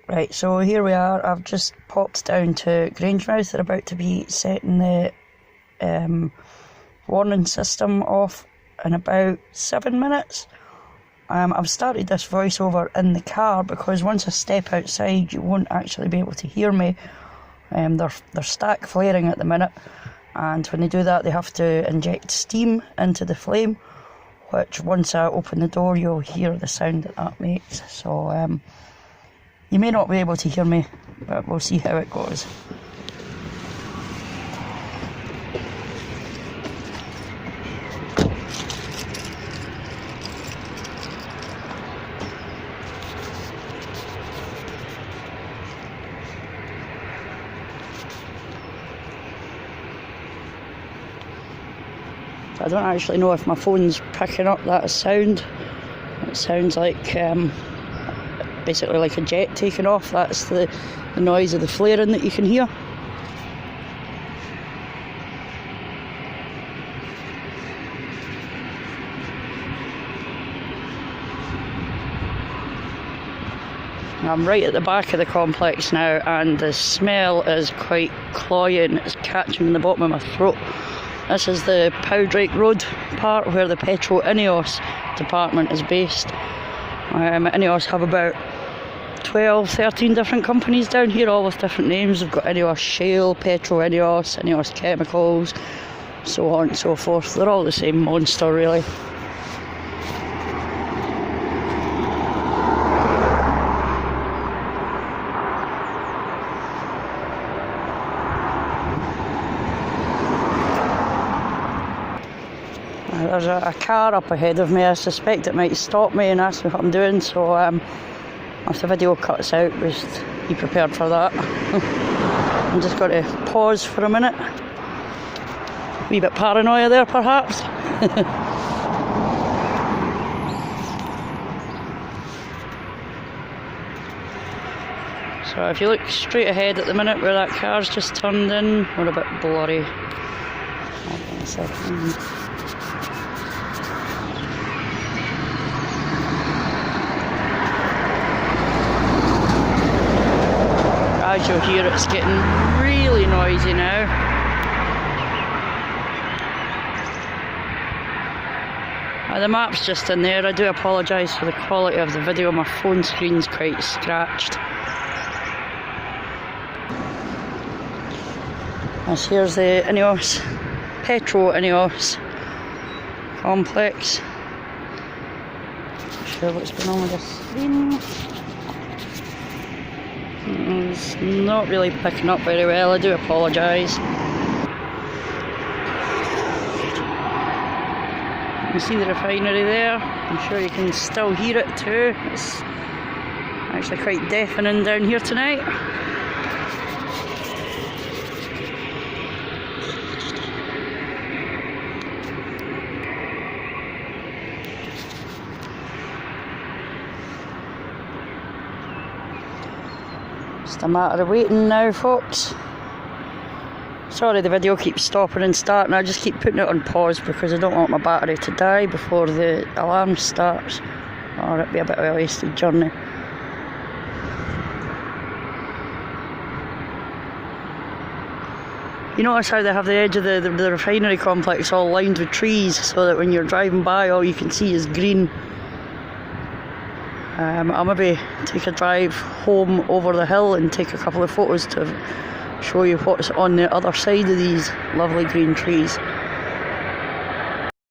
Right, so here we are. I've just popped down to Grangemouth. They're about to be setting the warning system off in about 7 minutes. I've started this voiceover in the car because once I step outside you won't actually be able to hear me. They're stack flaring at the minute, and when they do that they have to inject steam into the flame, which once I open the door you'll hear the sound that makes. So you may not be able to hear me, but we'll see how it goes. I don't actually know if my phone's picking up that sound. It sounds like basically like a jet taking off. That's the noise of the flaring that you can hear. I'm right at the back of the complex now, and the smell is quite cloying. It's catching in the bottom of my throat. This is the Powdrake Road part where the Petro Ineos department is based. Ineos have about 12-13 different companies down here, all with different names. They've got Ineos Shale, Petro Ineos, Ineos Chemicals, so on and so forth. They're all the same monster, really. There's a car up ahead of me. I suspect it might stop me and ask me what I'm doing, so if the video cuts out, just be prepared for that. I'm just going to pause for a minute. A wee bit paranoia there, perhaps. So if you look straight ahead at the minute where that car's just turned in, we're a bit blurry. Hold on a second. As you'll hear, it's getting really noisy now. The map's just in there. I do apologise for the quality of the video. My phone screen's quite scratched. Here's the Ineos, Petro Ineos complex. Not sure what's going on with the screen. It's not really picking up very well, I do apologise. You can see the refinery there. I'm sure you can still hear it too. It's actually quite deafening down here tonight. Just a matter of waiting now, folks. Sorry the video keeps stopping and starting. I just keep putting it on pause because I don't want my battery to die before the alarm starts, or it'd be a bit of a wasted journey. You notice how they have the edge of the refinery complex all lined with trees, so that when you're driving by all you can see is green. I'll maybe take a drive home over the hill and take a couple of photos to show you what's on the other side of these lovely green trees.